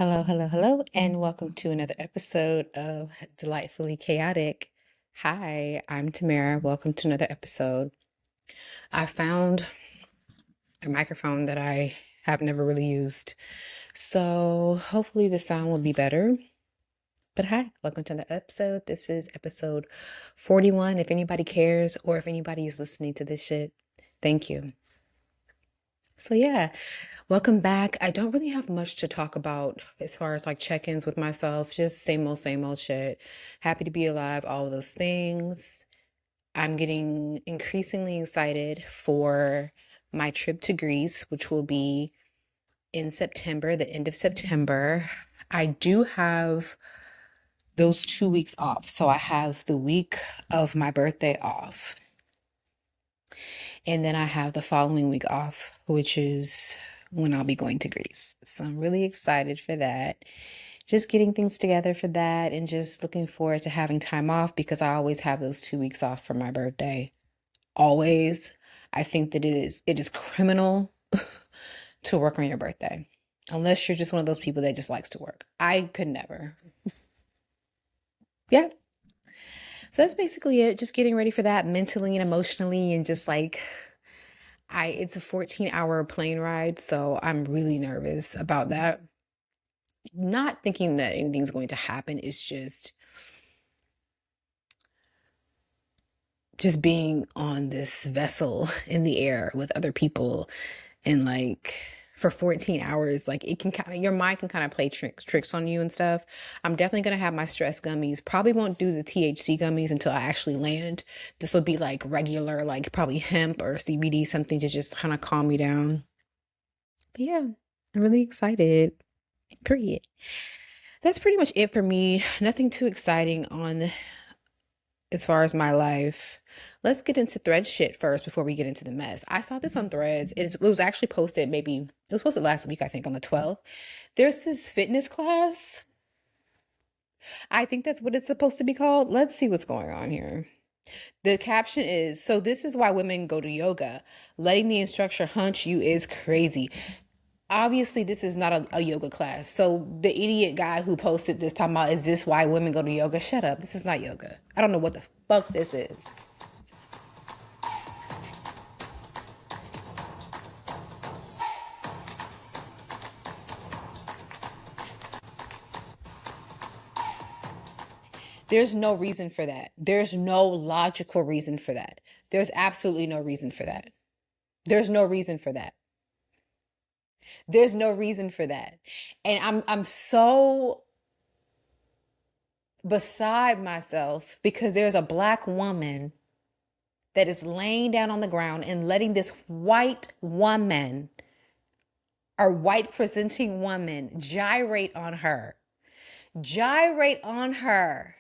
Hello, hello, hello, and welcome to another episode of Delightfully Chaotic. Hi, I'm Tamara. Welcome to another episode. I found a microphone that I have never really used, so hopefully the sound will be better. But hi, welcome to the episode. This is episode 41. If anybody cares or if anybody is listening to this shit, thank you. So yeah, welcome back. I don't really have much to talk about as far as like check-ins with myself, just same old shit. Happy to be alive, all of those things. I'm getting increasingly excited for my trip to Greece, which will be in September, the end of September. I do have those 2 weeks off. So I have the week of my birthday off. And then I have the following week off, which is when I'll be going to Greece. So I'm really excited for that. Just getting things together for that and just looking forward to having time off because I always have those 2 weeks off for my birthday. Always. I think that it is criminal to work on your birthday. Unless you're just one of those people that just likes to work. I could never. Yeah. So that's basically it. Just getting ready for that mentally and emotionally and just like it's a 14-hour plane ride, so I'm really nervous about that. Not thinking that anything's going to happen. It's just being on this vessel in the air with other people and like for 14 hours, like it can kind of, your mind can kind of play tricks on you and stuff. I'm definitely going to have my stress gummies. Probably won't do the THC gummies until I actually land. This will be like regular, like probably hemp or CBD, something to just kind of calm me down. But yeah, I'm really excited. Period. That's pretty much it for me. Nothing too exciting on as far as my life. Let's get into thread shit first before we get into the mess. I saw this on Threads. It was actually posted it was posted last week, I think, on the 12th. There's this fitness class. I think that's what it's supposed to be called. Let's see what's going on here. The caption is, so this is why women go to yoga. Letting the instructor hunch you is crazy. Obviously, this is not a yoga class. So the idiot guy who posted this talking about, is this why women go to yoga? Shut up. This is not yoga. I don't know what the fuck this is. There's no reason for that. There's no logical reason for that. There's absolutely no reason for that. There's no reason for that. There's no reason for that. And I'm so beside myself because there's a black woman that is laying down on the ground and letting this white woman or white presenting woman gyrate on her. Gyrate on her.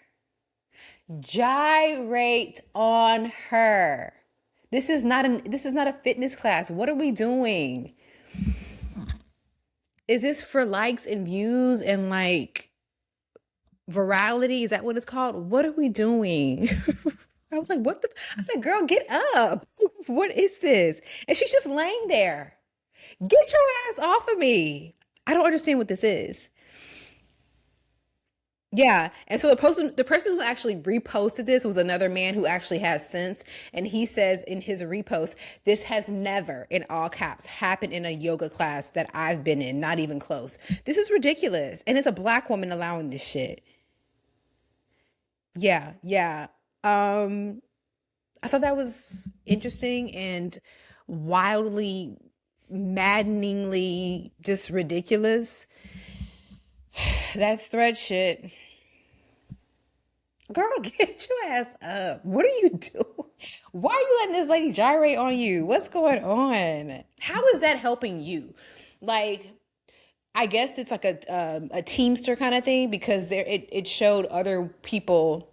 Gyrate on her. This is not a fitness class. What are we doing? Is this for likes and views and like virality? Is that what it's called? What are we doing? I was like, what the? I said, girl, get up. What is this? And she's just laying there. Get your ass off of me. I don't understand what this is. Yeah. And so the person who actually reposted this was another man who actually has sense. And he says in his repost, this has never, in all caps, happened in a yoga class that I've been in, not even close. This is ridiculous. And it's a black woman allowing this shit. Yeah, yeah. Um, I thought that was interesting and wildly, maddeningly just ridiculous. That's thread shit. Girl, get your ass up. What are you doing? Why are you letting this lady gyrate on you? What's going on? How is that helping you? Like, I guess it's like a teamster kind of thing because it showed other people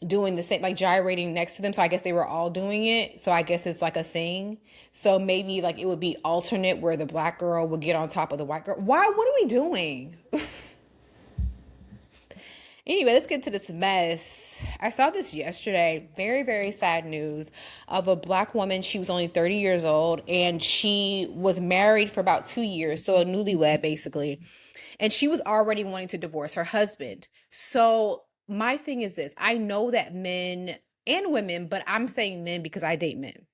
doing the same, like gyrating next to them. So I guess they were all doing it. So I guess it's like a thing. So maybe like it would be alternate where the black girl would get on top of the white girl. Why? What are we doing? Anyway, let's get to this mess. I saw this yesterday. Very, very sad news of a black woman. She was only 30 years old and she was married for about 2 years. So a newlywed, basically. And she was already wanting to divorce her husband. So my thing is this, I know that men and women, but I'm saying men because I date men.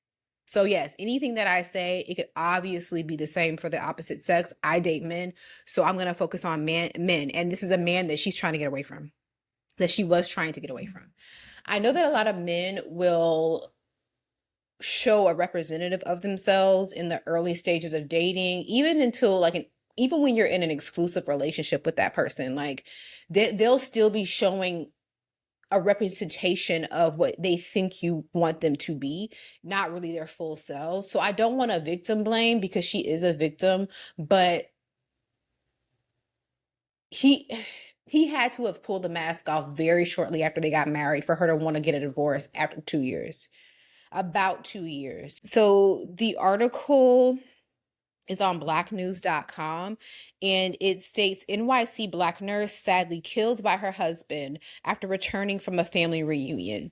So yes, anything that I say, it could obviously be the same for the opposite sex. I date men, so I'm gonna focus on men. And this is a man that she's trying to get away from, that she was trying to get away from. I know that a lot of men will show a representative of themselves in the early stages of dating, even until even when you're in an exclusive relationship with that person, like they'll still be showing a representation of what they think you want them to be, not really their full selves. So I don't want to victim blame because she is a victim, but he he had to have pulled the mask off very shortly after they got married for her to want to get a divorce after 2 years. About 2 years. So the article is on blacknews.com and it states NYC black nurse sadly killed by her husband after returning from a family reunion.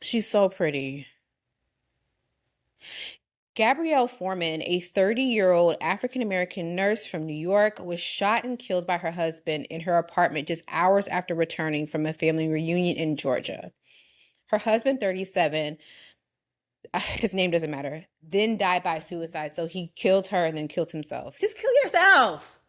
She's so pretty. Gabrielle Foreman, a 30-year-old African-American nurse from New York, was shot and killed by her husband in her apartment just hours after returning from a family reunion in Georgia. Her husband, 37, his name doesn't matter, then died by suicide. So he killed her and then killed himself. Just kill yourself.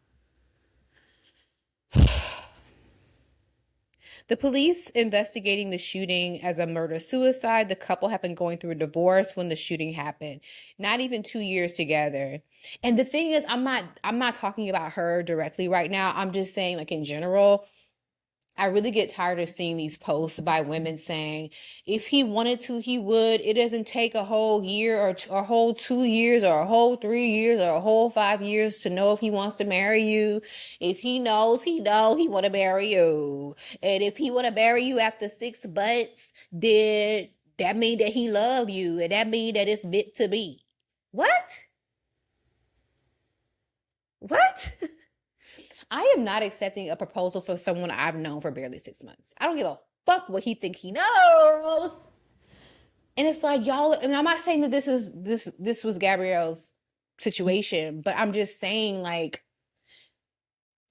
The police investigating the shooting as a murder-suicide. The couple had been going through a divorce when the shooting happened. Not even 2 years together. And the thing is, I'm not talking about her directly right now. I'm just saying, like, in general, I really get tired of seeing these posts by women saying, if he wanted to, he would. It doesn't take a whole year or a whole 2 years or a whole 3 years or a whole 5 years to know if he wants to marry you. If he knows, he want to marry you. And if he want to marry you after 6 months, then that mean that he love you. And that mean that it's meant to be. What? What? I am not accepting a proposal for someone I've known for barely 6 months. I don't give a fuck what he think he knows. And it's like, y'all, and I'm not saying that this was Gabrielle's situation, but I'm just saying, like,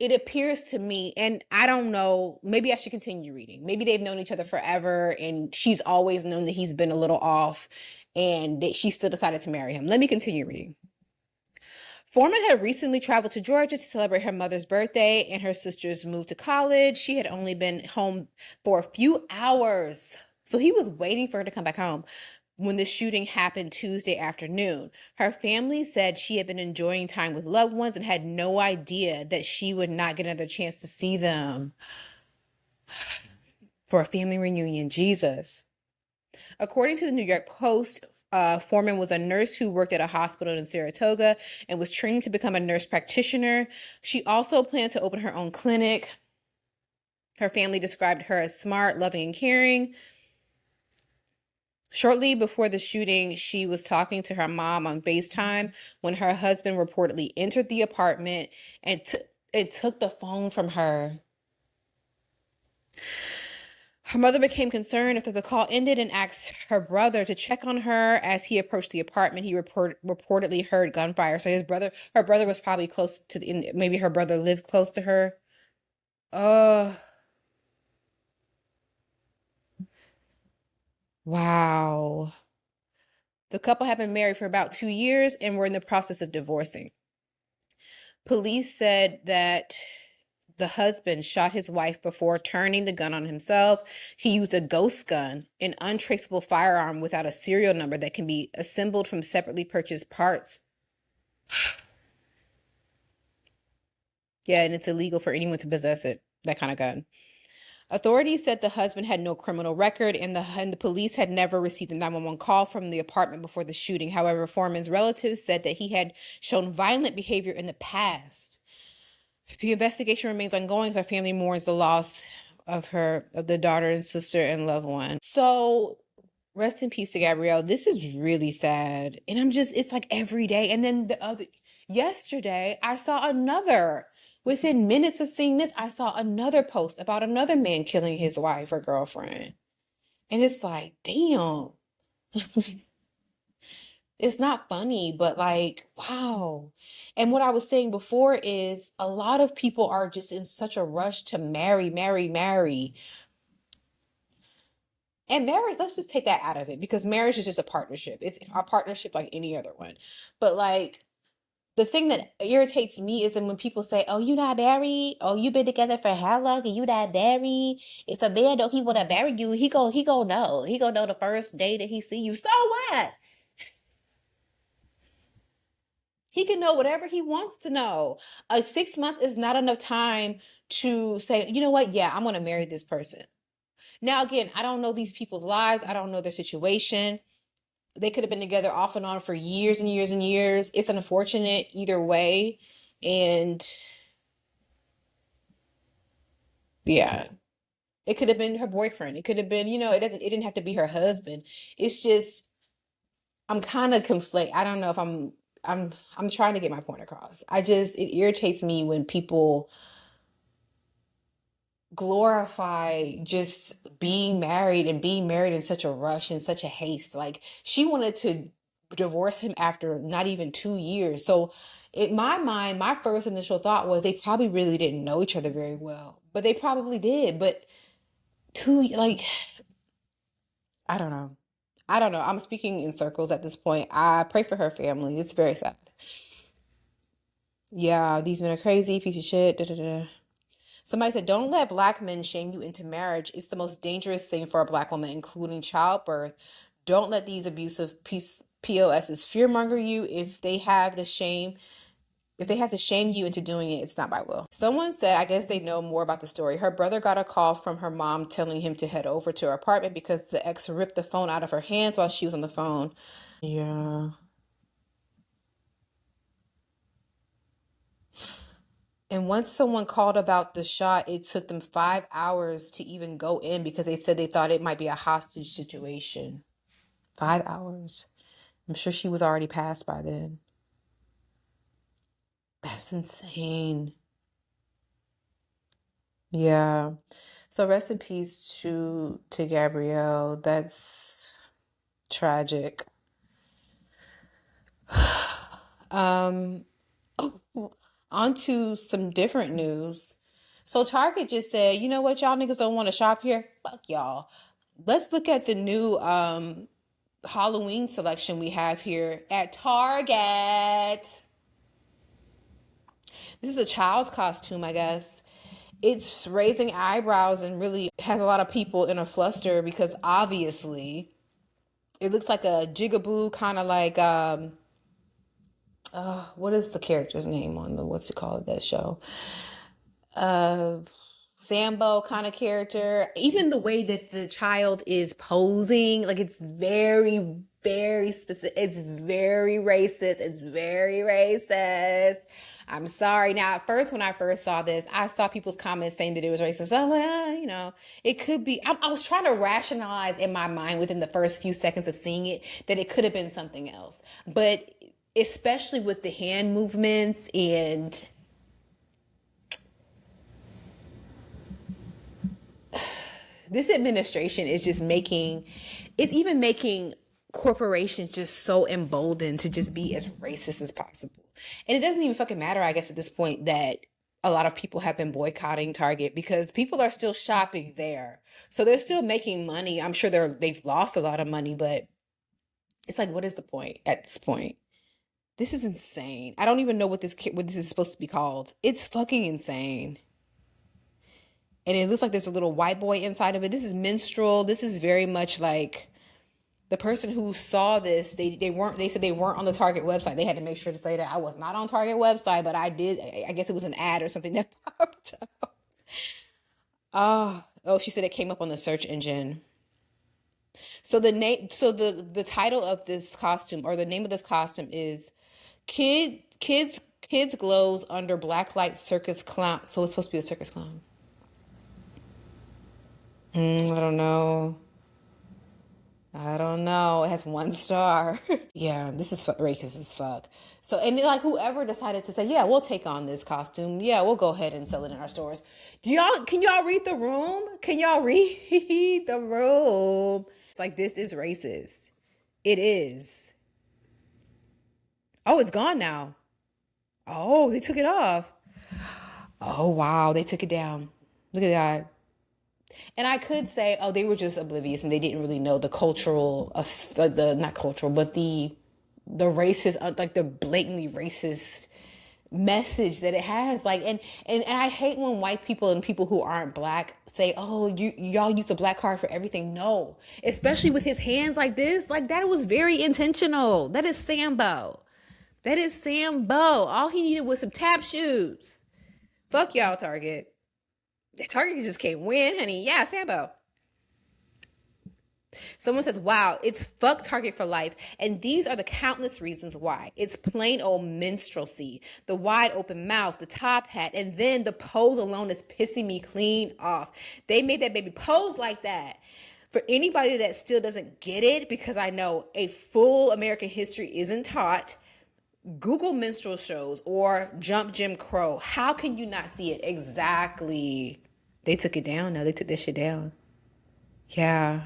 it appears to me, and I don't know, maybe I should continue reading. Maybe they've known each other forever and she's always known that he's been a little off and that she still decided to marry him. Let me continue reading. Foreman had recently traveled to Georgia to celebrate her mother's birthday and her sister's move to college. She had only been home for a few hours, so he was waiting for her to come back home when the shooting happened Tuesday afternoon. Her family said she had been enjoying time with loved ones and had no idea that she would not get another chance to see them for a family reunion. Jesus. According to the New York Post, Foreman was a nurse who worked at a hospital in Saratoga and was training to become a nurse practitioner. She also planned to open her own clinic. Her family described her as smart, loving, and caring. Shortly before the shooting, she was talking to her mom on FaceTime when her husband reportedly entered the apartment and took the phone from her. Her mother became concerned after the call ended and asked her brother to check on her. As he approached the apartment, he reportedly heard gunfire. So her brother was probably close to maybe her brother lived close to her. Wow. The couple had been married for about 2 years and were in the process of divorcing. Police said that the husband shot his wife before turning the gun on himself. He used a ghost gun, an untraceable firearm without a serial number that can be assembled from separately purchased parts. Yeah, and it's illegal for anyone to possess it, that kind of gun. Authorities said the husband had no criminal record and the police had never received a 911 call from the apartment before the shooting. However, Foreman's relatives said that he had shown violent behavior in the past. The investigation remains ongoing as our family mourns the loss of the daughter and sister and loved one. So rest in peace to Gabrielle. This is really sad. And it's like every day. And then yesterday I saw within minutes of seeing this, I saw another post about another man killing his wife or girlfriend. And it's like, damn. It's not funny, but like, wow. And what I was saying before is a lot of people are just in such a rush to marry, marry, marry. And marriage, let's just take that out of it because marriage is just a partnership. It's a partnership like any other one. But like the thing that irritates me is that when people say, "Oh, you not married? Oh, you been together for how long and you not married?" If a man don't he wanna marry you, he go know. He gonna know the first day that he see you. So what? He can know whatever he wants to know. 6 months is not enough time to say, you know what? Yeah, I'm gonna marry this person. Now, again, I don't know these people's lives. I don't know their situation. They could have been together off and on for years and years and years. It's unfortunate either way. And yeah, it could have been her boyfriend. It could have been, it didn't have to be her husband. It's just I'm kind of conflict. I don't know if I'm trying to get my point across. It irritates me when people glorify just being married and being married in such a rush and such a haste. Like she wanted to divorce him after not even 2 years. So in my mind, my first initial thought was they probably really didn't know each other very well, but they probably did. But like, I don't know. I don't know. I'm speaking in circles at this point. I pray for her family. It's very sad. Yeah, these men are crazy, piece of shit. Da, da, da. Somebody said, don't let black men shame you into marriage. It's the most dangerous thing for a black woman, including childbirth. Don't let these abusive POSs fearmonger you. If they have to shame you into doing it, it's not by will. Someone said, I guess they know more about the story. Her brother got a call from her mom telling him to head over to her apartment because the ex ripped the phone out of her hands while she was on the phone. Yeah. And once someone called about the shot, it took them 5 hours to even go in because they said they thought it might be a hostage situation. 5 hours. I'm sure she was already passed by then. That's insane. Yeah. So rest in peace to Gabrielle. That's tragic. Um, On to some different news. So Target just said, you know what, y'all niggas don't want to shop here? Fuck y'all. Let's look at the new Halloween selection we have here at Target. This is a child's costume, I guess. It's raising eyebrows and really has a lot of people in a fluster because obviously it looks like a jigaboo, kind of like what is the character's name on the what's it called that show? Sambo kind of character. Even the way that the child is posing, like it's very, very specific. It's very racist. It's very racist. I'm sorry. Now, at first, when I first saw this, I saw people's comments saying that it was racist. I'm like, it could be. I was trying to rationalize in my mind within the first few seconds of seeing it that it could have been something else. But especially with the hand movements and this administration is just it's even making corporations just so emboldened to just be as racist as possible. And it doesn't even fucking matter, I guess, at this point that a lot of people have been boycotting Target because people are still shopping there. So they're still making money. I'm sure they've lost a lot of money, but it's like, what is the point at this point? This is insane. I don't even know what this is supposed to be called. It's fucking insane. And it looks like there's a little white boy inside of it. This is minstrel. This is very much like the person who saw this. They said they weren't on the Target website. They had to make sure to say that I was not on Target website, but I did. I guess it was an ad or something that popped up. Oh, she said it came up on the search engine. So the title of this costume or the name of this costume is Kids glows under blacklight circus clown. So it's supposed to be a circus clown. I don't know. I don't know. It has 1 star. Yeah, this is racist as fuck. So, and like whoever decided to say, yeah, we'll take on this costume. Yeah, we'll go ahead and sell it in our stores. Can y'all read the room? Can y'all read the room? It's like, this is racist. It is. Oh, it's gone now. Oh, they took it off. Oh, wow. They took it down. Look at that. And I could say, oh, they were just oblivious and they didn't really know the cultural, the not cultural, but the racist, like the blatantly racist message that it has. Like, and I hate when white people and people who aren't black say, oh, y'all use the black card for everything. No, especially with his hands like this, like that was very intentional. That is Sambo. That is Sambo. All he needed was some tap shoes. Fuck y'all, Target. Target just can't win, honey. Yeah, Sambo. Someone says, wow, it's fuck Target for life. And these are the countless reasons why. It's plain old minstrelsy. The wide open mouth, the top hat, and then the pose alone is pissing me clean off. They made that baby pose like that. For anybody that still doesn't get it, because I know a full American history isn't taught, Google minstrel shows or Jump Jim Crow. How can you not see it? Exactly. They took it down. No, they took this shit down. Yeah.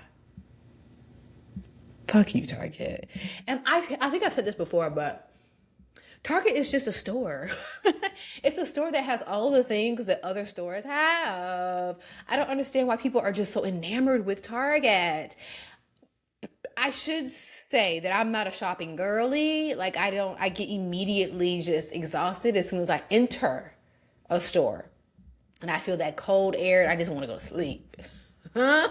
Fuck you, Target. And I think I've said this before, but Target is just a store. It's a store that has all the things that other stores have. I don't understand why people are just so enamored with Target. I should say that I'm not a shopping girly. Like I get immediately just exhausted as soon as I enter a store. And I feel that cold air and I just want to go to sleep. Huh?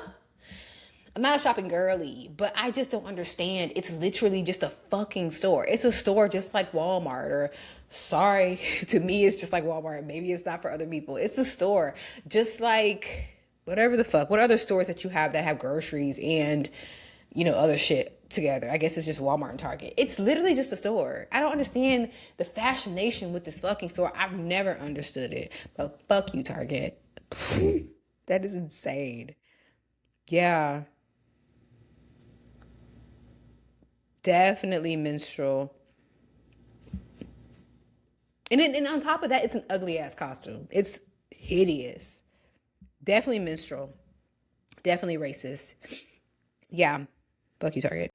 I'm not a shopping girly, but I just don't understand. It's literally just a fucking store. It's a store just like Walmart, or sorry, to me it's just like Walmart. Maybe it's not for other people. It's a store. Just like whatever the fuck. What other stores that you have that have groceries and, you know, other shit together? I guess it's just Walmart and Target. It's literally just a store. I don't understand the fascination with this fucking store. I've never understood it. But fuck you, Target. That is insane. Yeah. Definitely minstrel. And on top of that, it's an ugly ass costume. It's hideous. Definitely minstrel. Definitely racist. Yeah. Fuck you, Target.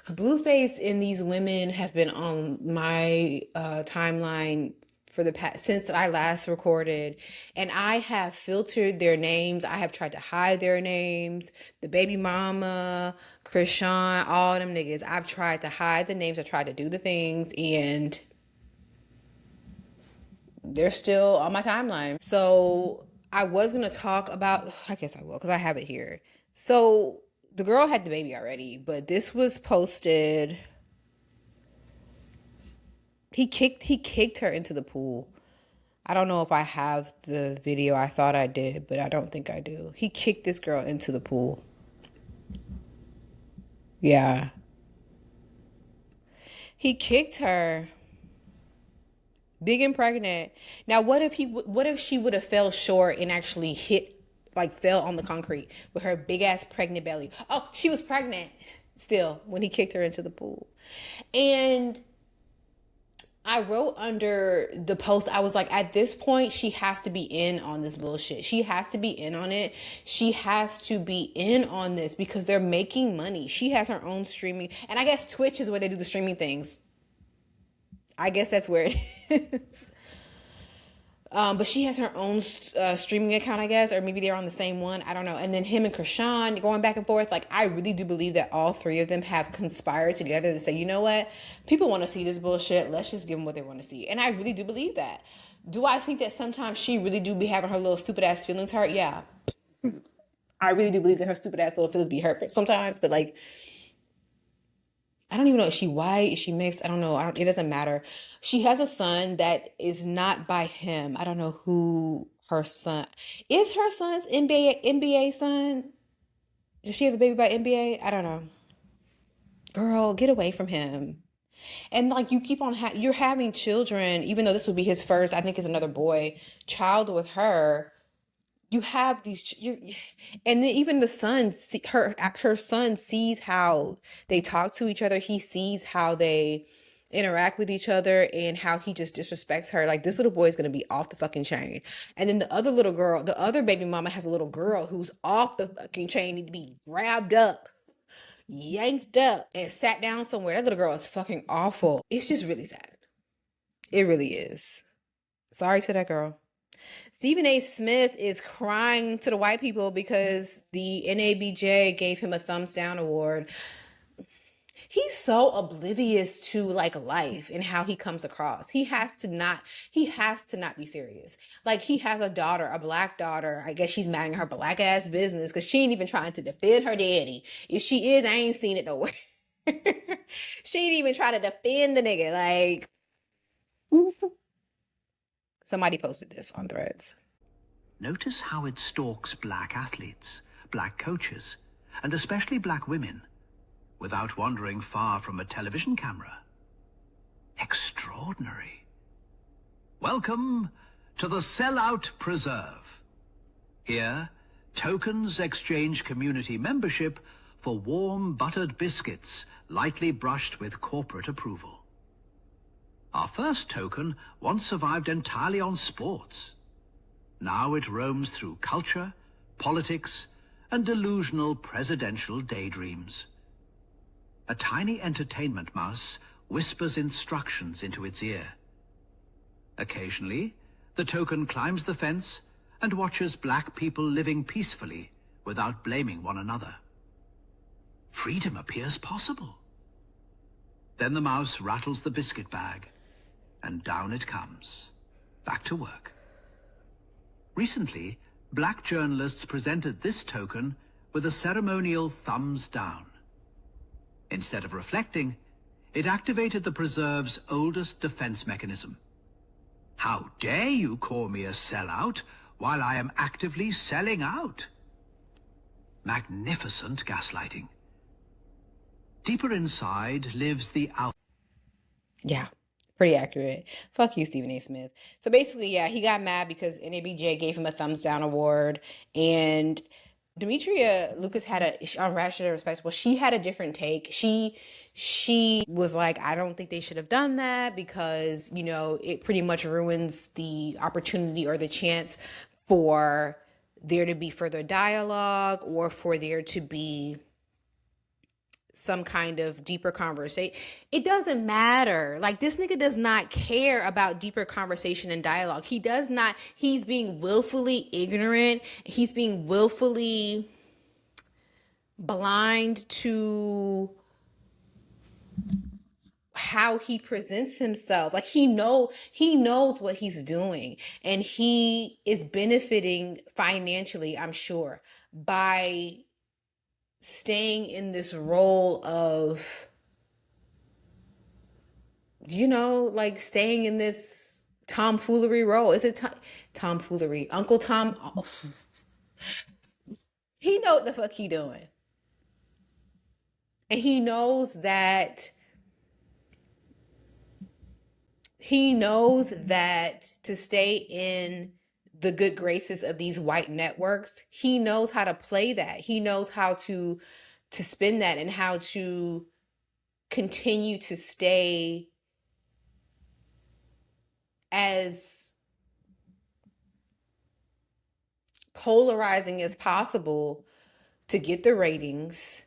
Blueface and these women have been on my timeline for the past since I last recorded, and I have filtered their names. I have tried to hide their names. The baby mama, Krishan, all them niggas. I've tried to hide the names. I tried to do the things, and they're still on my timeline. So I was gonna talk about. I guess I will because I have it here. So the girl had the baby already, but this was posted. He kicked her into the pool. I don't know if I have the video. I thought I did, but I don't think I do. He kicked this girl into the pool. Yeah. He kicked her big and pregnant. Now, what if she would have fell short and actually like fell on the concrete with her big ass pregnant belly? Oh, she was pregnant still when he kicked her into the pool. And I wrote under the post, I was like, at this point, she has to be in on this bullshit. She has to be in on it. She has to be in on this because they're making money. She has her own streaming. And I guess Twitch is where they do the streaming things. I guess that's where it is. But she has her own streaming account, I guess, or maybe they're on the same one. I don't know. And then him and Krishan going back and forth. Like, I really do believe that all three of them have conspired together to say, you know what? People want to see this bullshit. Let's just give them what they want to see. And I really do believe that. Do I think that sometimes she really do be having her little stupid ass feelings hurt? Yeah. I really do believe that her stupid ass little feelings be hurt sometimes. But like, I don't even know. Is she white? Is she mixed? I don't know. It doesn't matter. She has a son that is not by him. I don't know who her son is. Her son's NBA son. Does she have a baby by NBA? I don't know. Girl, get away from him. And like you keep on, you're having children, even though this would be his first. I think it's another boy child with her. You have these, and then even the son, her son sees how they talk to each other. He sees how they interact with each other and how he just disrespects her. Like, this little boy is going to be off the fucking chain. And then the other little girl, the other baby mama has a little girl who's off the fucking chain, need to be grabbed up. yanked up and sat down somewhere. That little girl is fucking awful. It's just really sad. It really is. Sorry to that girl. Stephen A. Smith is crying to the white people because the NABJ gave him a thumbs down award. He's so oblivious to like life and how he comes across. He has to not be serious. Like, he has a daughter, a black daughter. I guess she's minding her black ass business because she ain't even trying to defend her daddy. If she is, I ain't seen it nowhere. She ain't even trying to defend the nigga. Like, somebody posted this on Threads. Notice how it stalks black athletes, black coaches, and especially black women, without wandering far from a television camera. Extraordinary. Welcome to the Sellout Preserve. Here, tokens exchange community membership for warm buttered biscuits lightly brushed with corporate approval. Our first token once survived entirely on sports. Now it roams through culture, politics, and delusional presidential daydreams. A tiny entertainment mouse whispers instructions into its ear. Occasionally, the token climbs the fence and watches black people living peacefully without blaming one another. Freedom appears possible. Then the mouse rattles the biscuit bag, and down it comes, back to work. Recently, black journalists presented this token with a ceremonial thumbs down. Instead of reflecting, it activated the preserve's oldest defense mechanism. How dare you call me a sellout while I am actively selling out? Magnificent gaslighting. Deeper inside lives the out. Yeah, pretty accurate. Fuck you, Stephen A. Smith. So basically, yeah, he got mad because NABJ gave him a thumbs down award, and Demetria Lucas had on Ratchet and Respectable, she had a different take. She was like, I don't think they should have done that because, you know, it pretty much ruins the opportunity or the chance for there to be further dialogue or for there to be some kind of deeper conversation. It doesn't matter. Like, this nigga does not care about deeper conversation and dialogue. He does not. He's being willfully ignorant. He's being willfully blind to how he presents himself. Like, he knows what he's doing, and he is benefiting financially, I'm sure, by staying in this role of, you know, like staying in this tomfoolery role. Is it tomfoolery? Uncle Tom, oh. He know what the fuck he doing. And he knows that to stay in the good graces of these white networks, he knows how to play that. He knows how to spin that and how to continue to stay as polarizing as possible to get the ratings,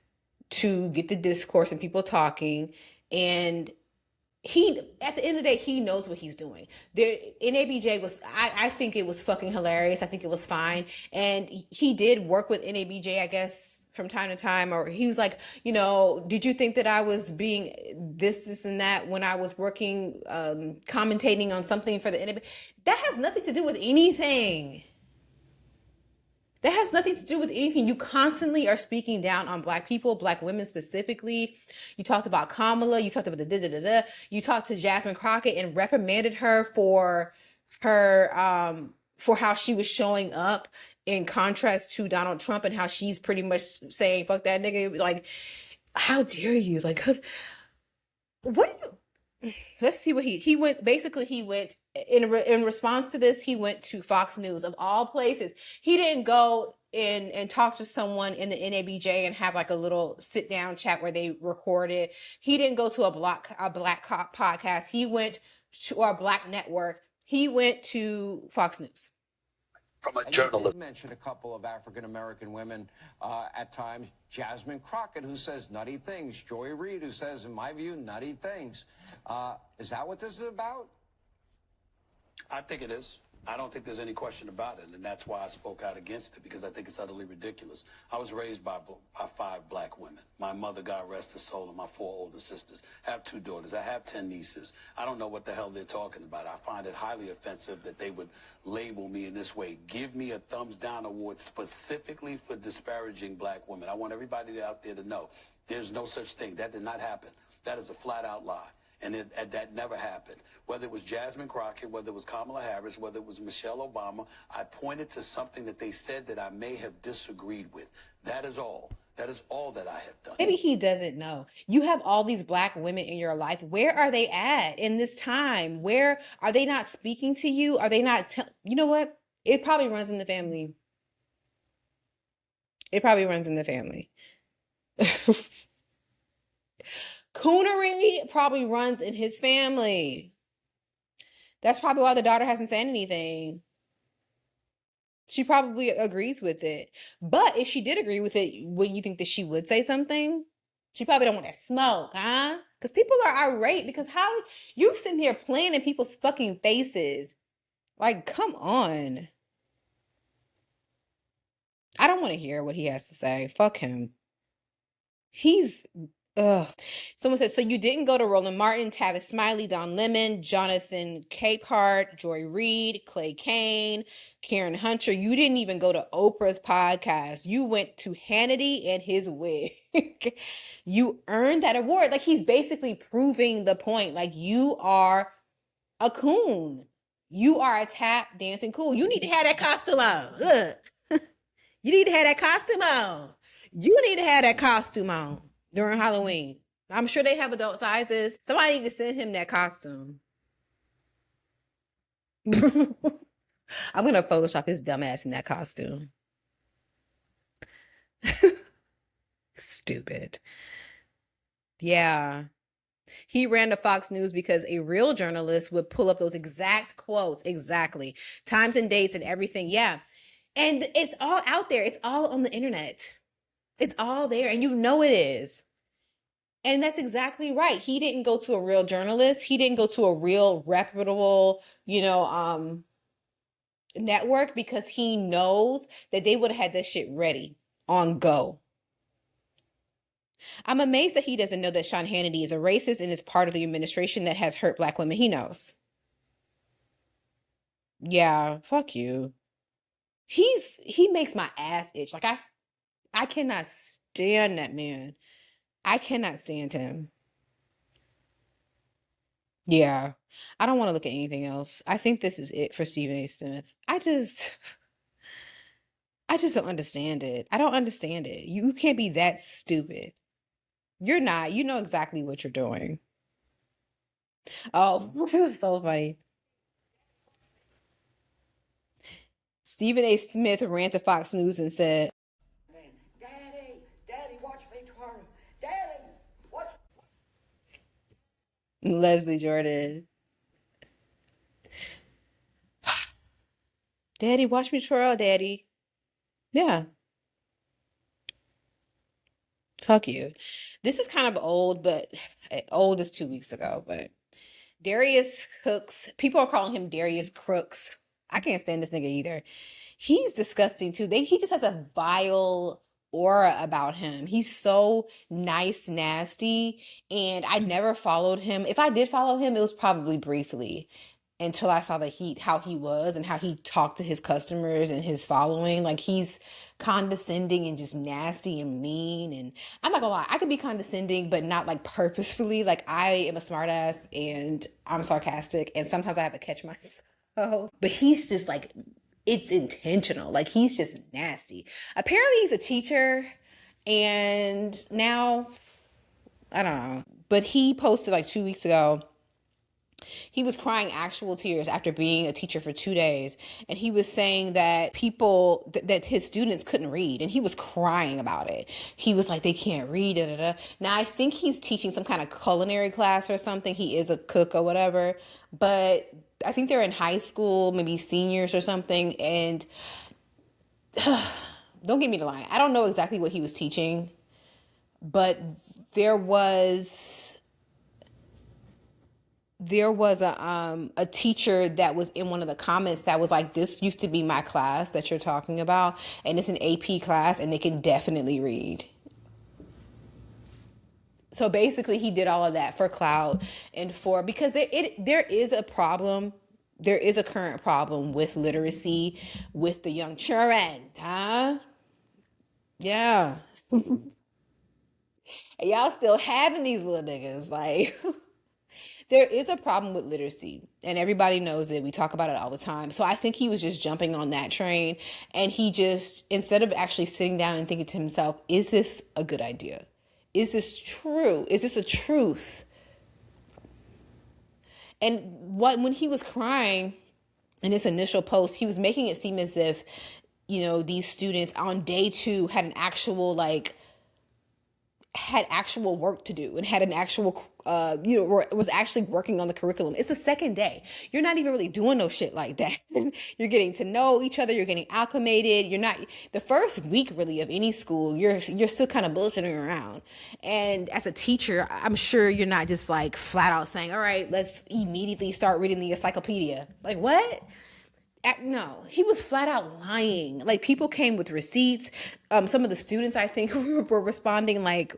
to get the discourse and people talking. And he, at the end of the day, he knows what he's doing. There, NABJ was, I think it was fucking hilarious. I think it was fine. And he did work with NABJ, I guess, from time to time. Or he was like, you know, did you think that I was being this, and that when I was working, commentating on something for the NABJ? That has nothing to do with anything. That has nothing to do with anything. You constantly are speaking down on black people, black women specifically. You talked about Kamala. You talked about the da-da-da-da. You talked to Jasmine Crockett and reprimanded her for how she was showing up in contrast to Donald Trump and how she's pretty much saying, fuck that nigga. Like, how dare you? Like, what do you... Let's see what he went. Basically, he went in response to this. He went to Fox News of all places. He didn't go in and talk to someone in the NABJ and have like a little sit down chat where they record it. He didn't go to a black podcast. He went to our black network. He went to Fox News. from a And you journalist. did mention a couple of African-American women at times. Jasmine Crockett, who says nutty things. Joy Reid, who says, in my view, nutty things. Is that what this is about? I think it is. I don't think there's any question about it, and that's why I spoke out against it, because I think it's utterly ridiculous. I was raised by 5 black women. My mother, God rest her soul, and my 4 older sisters. I have 2 daughters. I have 10 nieces. I don't know what the hell they're talking about. I find it highly offensive that they would label me in this way. Give me a thumbs down award specifically for disparaging black women. I want everybody out there to know there's no such thing. That did not happen. That is a flat-out lie. And that never happened. Whether it was Jasmine Crockett, whether it was Kamala Harris, whether it was Michelle Obama, I pointed to something that they said that I may have disagreed with. That is all. That is all that I have done. Maybe he doesn't know. You have all these black women in your life. Where are they at in this time? Where are they not speaking to you? Are they not? You know what? It probably runs in the family. It probably runs in the family. Coonery probably runs in his family. That's probably why the daughter hasn't said anything. She probably agrees with it. But if she did agree with it, wouldn't you think that she would say something? She probably don't want that smoke, huh? Because people are irate because how you sitting here playing in people's fucking faces. Like, come on. I don't want to hear what he has to say. Fuck him. He's ugh. Someone said, so you didn't go to Roland Martin, Tavis Smiley, Don Lemon, Jonathan Capehart, Joy Reid, Clay Kane, Karen Hunter. You didn't even go to Oprah's podcast. You went to Hannity and his wig. You earned that award. Like, he's basically proving the point. Like, you are a coon. You are a tap dancing coon. You need to have that costume on. Look. You need to have that costume on. You need to have that costume on during Halloween. I'm sure they have adult sizes. Somebody need to send him that costume. I'm going to Photoshop his dumb ass in that costume. Stupid. Yeah. He ran to Fox News because a real journalist would pull up those exact quotes. Exactly. Times and dates and everything. Yeah. And it's all out there. It's all on the internet. It's all there. And you know it is. And that's exactly right. He didn't go to a real journalist. He didn't go to a real reputable, network because he knows that they would have had that shit ready on go. I'm amazed that he doesn't know that Sean Hannity is a racist and is part of the administration that has hurt black women. He knows. Yeah, fuck you. He makes my ass itch. Like I cannot stand that man. I cannot stand him. Yeah. I don't want to look at anything else. I think this is it for Stephen A. Smith. I just don't understand it. I don't understand it. You can't be that stupid. You're not. You know exactly what you're doing. Oh, this was so funny. Stephen A. Smith ran to Fox News and said, Daddy, watch me twirl. Daddy, watch. Leslie Jordan, Daddy, watch me twirl, Daddy. Yeah, fuck you. This is kind of old, but old is 2 weeks ago. But Darius Crooks, people are calling him Darius Crooks. I can't stand this nigga either. He's disgusting too. He just has a vile aura about him. He's so nice, nasty, and I never followed him. If I did follow him, it was probably briefly until I saw how he was and how he talked to his customers and his following. Like, he's condescending and just nasty and mean. And I'm not gonna lie, I could be condescending, but not like purposefully. Like, I am a smartass and I'm sarcastic, and sometimes I have to catch myself. But he's just like, it's intentional. Like, he's just nasty. Apparently he's a teacher, and now I don't know. But he posted like 2 weeks ago. He was crying actual tears after being a teacher for 2 days. And he was saying that that his students couldn't read. And he was crying about it. He was like, they can't read. Da, da, da. Now, I think he's teaching some kind of culinary class or something. He is a cook or whatever. But I think they're in high school, maybe seniors or something. And don't get me to lie, I don't know exactly what he was teaching, but there was a teacher that was in one of the comments that was like, this used to be my class that you're talking about, and it's an AP class and they can definitely read. So basically he did all of that for clout and for, because there is a problem. There is a current problem with literacy with the young children, huh? Yeah. And y'all still having these little niggas. Like, there is a problem with literacy and everybody knows it. We talk about it all the time. So I think he was just jumping on that train, and he just, instead of actually sitting down and thinking to himself, is this a good idea? Is this true? Is this a truth? And when he was crying in his initial post, he was making it seem as if, these students on day 2 had an actual work to do and had an actual, was actually working on the curriculum. It's the second day. You're not even really doing no shit like that. You're getting to know each other. You're getting acclimated. You're not, the first week really of any school, you're still kind of bullshitting around. And as a teacher, I'm sure you're not just like flat out saying, all right, let's immediately start reading the encyclopedia. Like, what? No, he was flat out lying. Like, people came with receipts. Some of the students, I think, were responding like,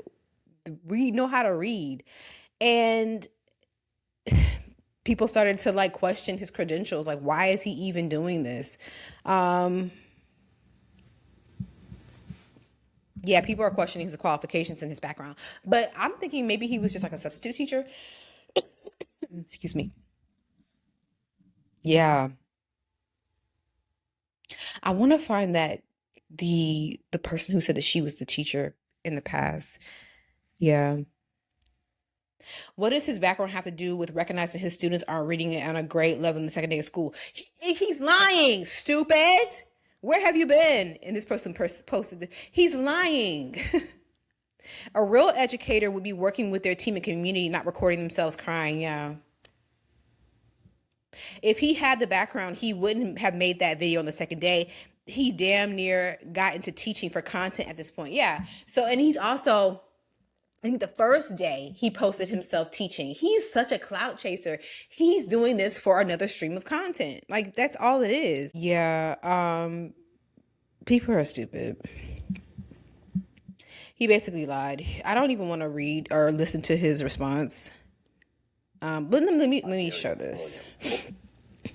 we know how to read. And people started to like question his credentials. Like, why is he even doing this? Yeah, people are questioning his qualifications and his background. But I'm thinking maybe he was just like a substitute teacher. Excuse me. Yeah. I want to find that the person who said that she was the teacher in the past. Yeah. What does his background have to do with recognizing his students aren't reading it on a grade level in the second day of school? He's lying, stupid. Where have you been? And this person posted that he's lying. A real educator would be working with their team and community, not recording themselves crying. Yeah. If he had the background, he wouldn't have made that video on the second day. He damn near got into teaching for content at this point. Yeah. So, and he's also, I think the first day he posted himself teaching. He's such a clout chaser. He's doing this for another stream of content. Like, that's all it is. Yeah. People are stupid. He basically lied. I don't even want to read or listen to his response. But let me show this.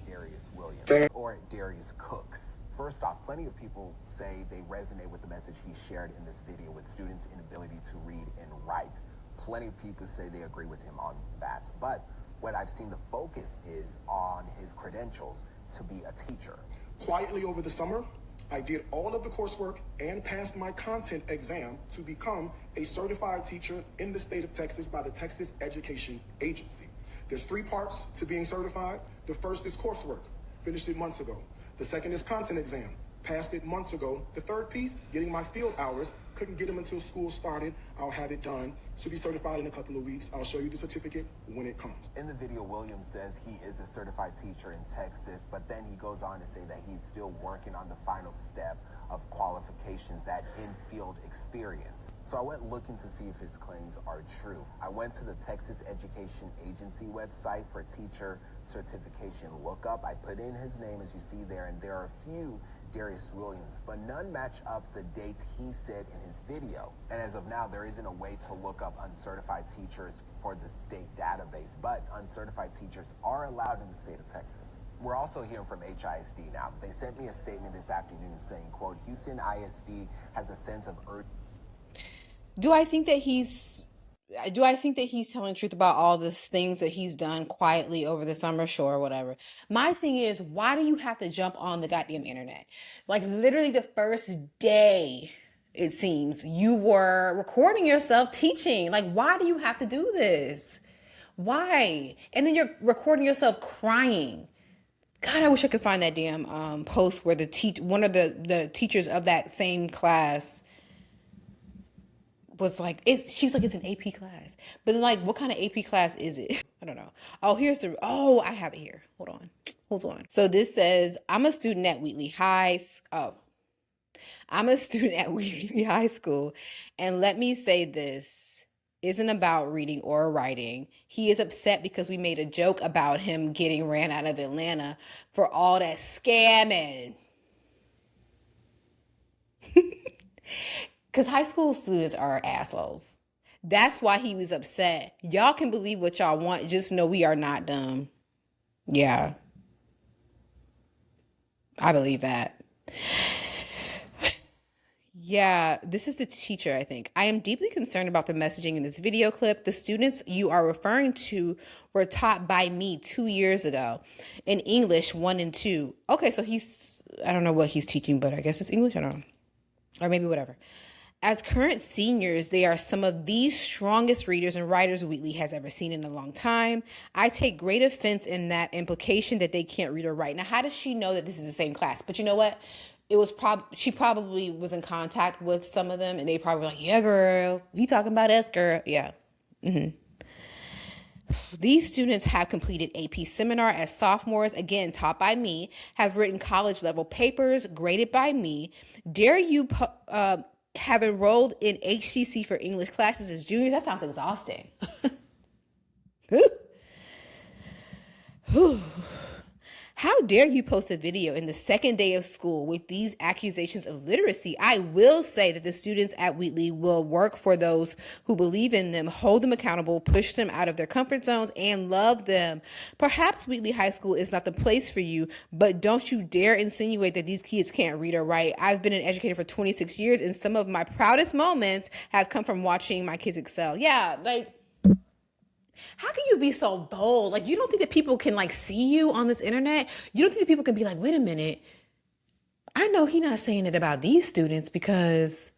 Darius Williams or Darius Crooks. First off, plenty of people say they resonate with the message he shared in this video with students' inability to read and write. Plenty of people say they agree with him on that. But what I've seen the focus is on his credentials to be a teacher. Quietly over the summer, I did all of the coursework and passed my content exam to become a certified teacher in the state of Texas by the Texas Education Agency. There's 3 parts to being certified. The first is coursework, finished it months ago. The second is content exam, passed it months ago. The third piece, getting my field hours, couldn't get them until school started. I'll have it done. Should be certified in a couple of weeks. I'll show you the certificate when it comes. In the video, Williams says he is a certified teacher in Texas, but then he goes on to say that he's still working on the final step of qualifications, that in-field experience. So I went looking to see if his claims are true. I went to the Texas Education Agency website for teacher certification lookup. I put in his name, as you see there, and there are a few Darius Williams, but none match up the dates he said in his video. And as of now, there isn't a way to look up uncertified teachers for the state database, but uncertified teachers are allowed in the state of Texas. We're also hearing from HISD now. They sent me a statement this afternoon saying, quote, Houston ISD has a sense of urgency. Do I think that he's telling truth about all these things that he's done quietly over the summer? Sure, whatever. My thing is, why do you have to jump on the goddamn internet? Like, literally the first day, it seems, you were recording yourself teaching. Like, why do you have to do this? Why? And then you're recording yourself crying. God, I wish I could find that damn post where one of the teachers of that same class was like, she was like, it's an AP class. But then, like, what kind of AP class is it? I don't know. Oh, I have it here. Hold on. So this says, I'm a student at Wheatley High. I'm a student at Wheatley High School. And let me say this isn't about reading or writing. He is upset because we made a joke about him getting ran out of Atlanta for all that scamming. Because high school students are assholes. That's why he was upset. Y'all can believe what y'all want. Just know we are not dumb. Yeah. I believe that. Yeah, this is the teacher, I think. I am deeply concerned about the messaging in this video clip. The students you are referring to were taught by me 2 years ago in English 1 and 2. Okay, so I don't know what he's teaching, but I guess it's English. I don't know. Or maybe whatever. As current seniors, they are some of the strongest readers and writers Wheatley has ever seen in a long time. I take great offense in that implication that they can't read or write. Now, how does she know that this is the same class? But you know what? She probably was in contact with some of them, and they probably were like, yeah, girl, you talking about us, girl. Yeah. These students have completed AP seminar as sophomores, again, taught by me, have written college level papers graded by me. Dare you have enrolled in HCC for English classes as juniors? That sounds exhausting. How dare you post a video in the second day of school with these accusations of literacy? I will say that the students at Wheatley will work for those who believe in them, hold them accountable, push them out of their comfort zones, and love them. Perhaps Wheatley High School is not the place for you, but don't you dare insinuate that these kids can't read or write. I've been an educator for 26 years, and some of my proudest moments have come from watching my kids excel. Yeah, like, how can you be so bold? Like, you don't think that people can, like, see you on this internet? You don't think that people can be like, wait a minute, I know he's not saying it about these students, because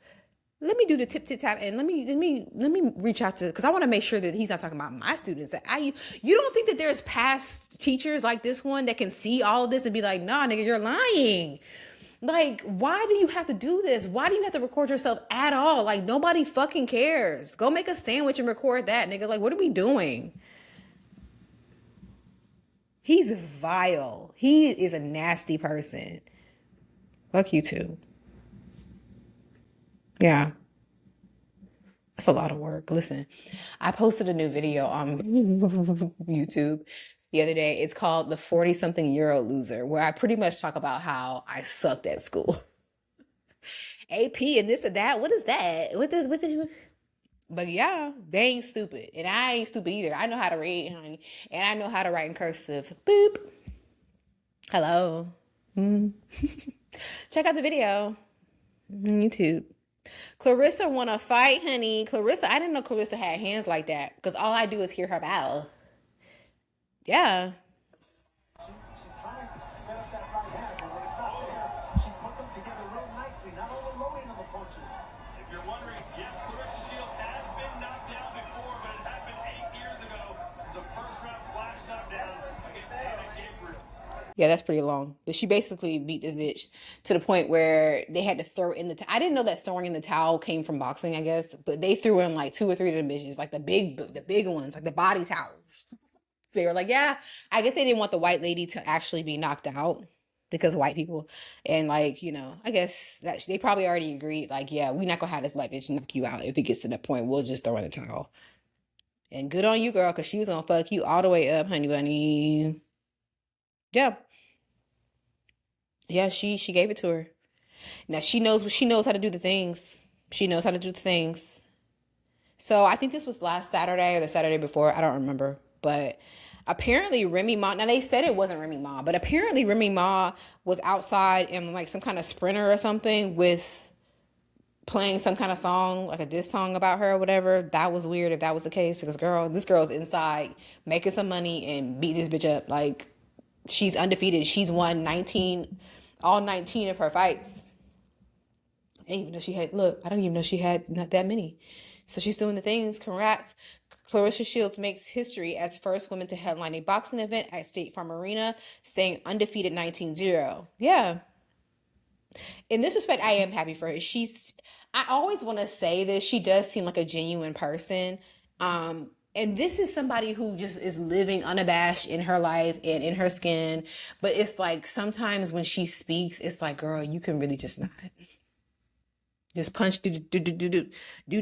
let me do the tip tap and let me reach out to, because I want to make sure that he's not talking about my students. You don't think that there's past teachers like this one that can see all of this and be like, nah, nigga, you're lying. Like, why do you have to do this? Why do you have to record yourself at all? Like, nobody fucking cares. Go make a sandwich and record that, nigga. Like, what are we doing? He's vile. He is a nasty person. Fuck you too. Yeah. That's a lot of work. Listen, I posted a new video on YouTube the other day. It's called The 40-something Euro Loser, where I pretty much talk about how I sucked at school. AP and this and that. What is that? But yeah, they ain't stupid. And I ain't stupid either. I know how to read, honey. And I know how to write in cursive. Boop. Hello. Check out the video on YouTube. Claressa want to fight, honey. Claressa, I didn't know Claressa had hands like that, because all I do is hear her bow. Yeah. She's trying to set us that right hand, and when it got there, she put them together real nicely, not overloading them with punches. If you're wondering, yes, Claressa Shields has been knocked down before, but it happened 8 years ago. It was a first-round flash knockdown against Anna Gabriel. Yeah, that's pretty long. But she basically beat this bitch to the point where they had to throw in the I didn't know that throwing in the towel came from boxing, I guess. But they threw in like 2 or 3 of the bitches, like the big ones, like the body towels. They were like, yeah, I guess they didn't want the white lady to actually be knocked out because of white people. And like, you know, I guess that they probably already agreed, like, yeah, we're not going to have this white bitch knock you out. If it gets to that point, we'll just throw in the towel. And good on you, girl, because she was going to fuck you all the way up, honey bunny. Yeah. Yeah, she gave it to her. Now she knows how to do the things. She knows how to do the things. So I think this was last Saturday or the Saturday before. I don't remember. But apparently Remy Ma, now they said it wasn't Remy Ma, but apparently Remy Ma was outside in like some kind of Sprinter or something with playing some kind of song, like a diss song about her or whatever. That was weird if that was the case, because this girl's inside making some money and beat this bitch up. Like, she's undefeated. She's won all 19 of her fights. I didn't even know she had not that many. So she's doing the things. Congrats. Claressa Shields makes history as first woman to headline a boxing event at State Farm Arena, staying undefeated 19-0. Yeah. In this respect, I am happy for her. I always want to say this. She does seem like a genuine person. And this is somebody who just is living unabashed in her life and in her skin. But it's like sometimes when she speaks, it's like, girl, you can really just not. Just punch, do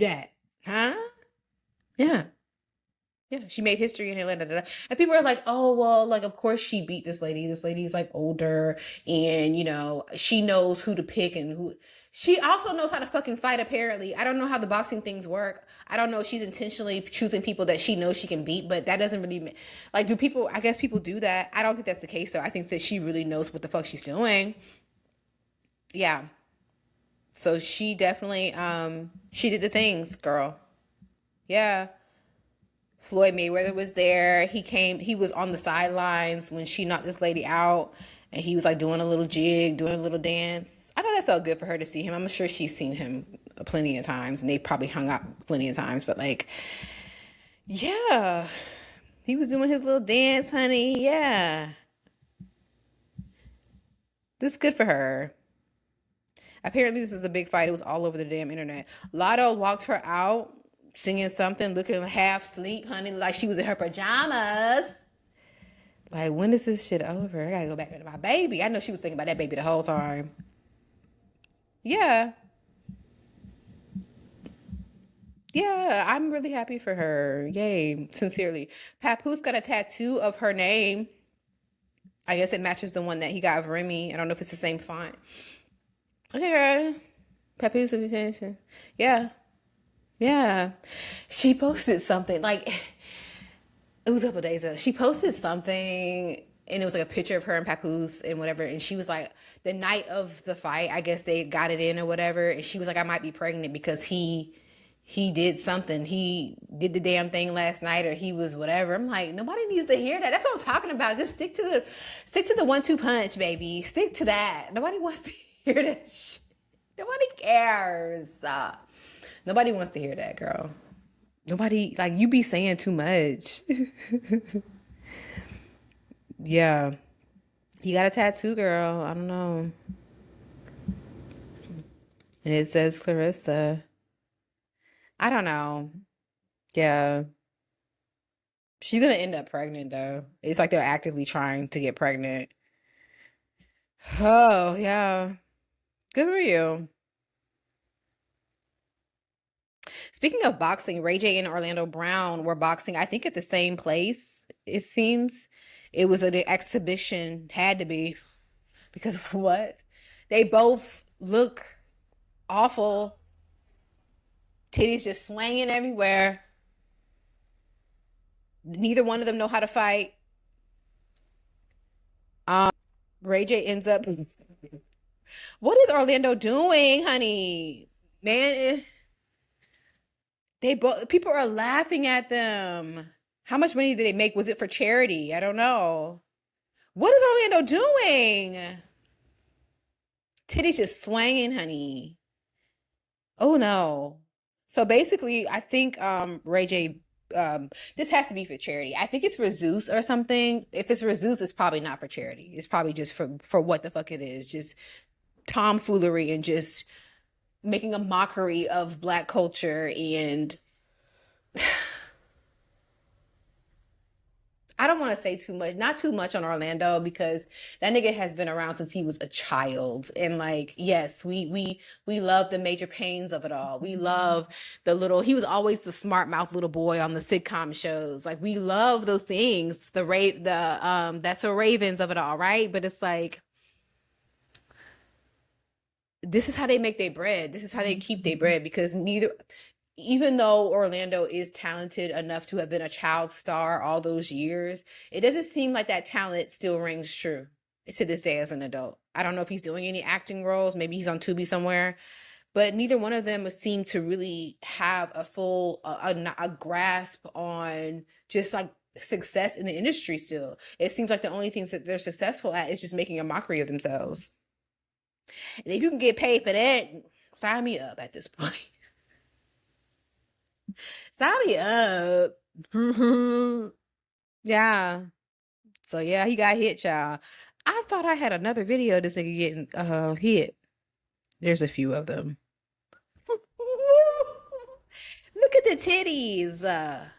that. Huh? Yeah. Yeah, she made history in Atlanta. And people are like, oh, well, like, of course she beat this lady. This lady's like older and, you know, she knows who to pick and who. She also knows how to fucking fight, apparently. I don't know how the boxing things work. I don't know if she's intentionally choosing people that she knows she can beat, but that doesn't really, like, do people, I guess people do that. I don't think that's the case, though. I think that she really knows what the fuck she's doing. Yeah. So she definitely, she did the things, girl. Yeah. Floyd Mayweather was there. He was on the sidelines when she knocked this lady out. And he was like doing a little jig, doing a little dance. I know that felt good for her to see him. I'm sure she's seen him plenty of times. And they probably hung out plenty of times. But like, yeah. He was doing his little dance, honey. Yeah. This is good for her. Apparently this was a big fight. It was all over the damn internet. Lotto walked her out singing something, looking half asleep, honey, like she was in her pajamas. Like, when is this shit over? I gotta go back to my baby. I know she was thinking about that baby the whole time. Yeah. Yeah, I'm really happy for her. Yay, sincerely. Papoose got a tattoo of her name. I guess it matches the one that he got of Remy. I don't know if it's the same font. Okay, girl. Papoose invitation. Yeah. Yeah. She posted something like it was a couple days ago. She posted something and it was like a picture of her and Papoose and whatever. And she was like, the night of the fight, I guess they got it in or whatever. And she was like, I might be pregnant because he did something. He did the damn thing last night or he was whatever. I'm like, nobody needs to hear that. That's what I'm talking about. Just stick to the 1-2 punch, baby. Stick to that. Nobody wants to hear that shit. Nobody cares. Nobody wants to hear that, girl. Nobody, like, you be saying too much. Yeah. You got a tattoo, girl. I don't know. And it says Claressa. I don't know. Yeah. She's gonna end up pregnant, though. It's like they're actively trying to get pregnant. Oh, yeah. Good for you. Speaking of boxing, Ray J and Orlando Brown were boxing, I think, at the same place, it seems. It was an exhibition, had to be, because of what? They both look awful. Titties just swinging everywhere. Neither one of them know how to fight. Ray J ends up. What is Orlando doing, honey? Man, they both people are laughing at them. How much money did they make? Was it for charity? I don't know. What is Orlando doing? Titties just swinging, honey. Oh no. So basically, I think Ray J this has to be for charity. I think it's for Zeus or something. If it's for Zeus, it's probably not for charity. It's probably just for what the fuck it is. Just tomfoolery and just making a mockery of black culture and I don't want to say too much, not too much on Orlando because that nigga has been around since he was a child. And like, yes, we love the major pains of it all. We love he was always the smart mouth little boy on the sitcom shows. Like we love those things. That's a Ravens of it all, right? But it's like this is how they make their bread. This is how they keep their bread because even though Orlando is talented enough to have been a child star all those years, it doesn't seem like that talent still rings true to this day as an adult. I don't know if he's doing any acting roles. Maybe he's on Tubi somewhere. But neither one of them seem to really have a full a grasp on just like success in the industry still. It seems like the only things that they're successful at is just making a mockery of themselves. And if you can get paid for that, sign me up at this point. Sign me up. Yeah. So yeah, he got hit, y'all. I thought I had another video of this nigga getting hit. There's a few of them. at the titties.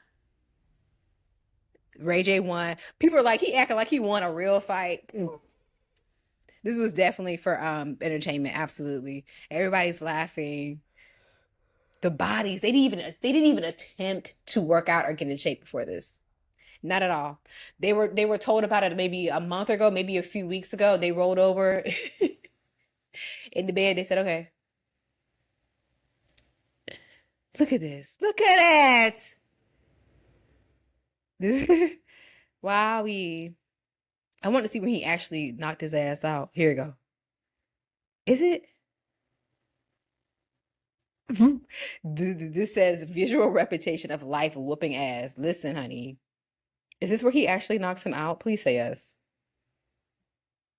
Ray J won. People are like, he acting like he won a real fight. This was definitely for entertainment, absolutely. Everybody's laughing. The bodies, they didn't even attempt to work out or get in shape before this. Not at all. They were told about it maybe a month ago, maybe a few weeks ago. They rolled over in the bed. They said, "Okay, look at this. Look at it." Wowie. I want to see when he actually knocked his ass out. Here we go. Is it? This says visual repetition of life whooping ass. Listen, honey. Is this where he actually knocks him out? Please say yes.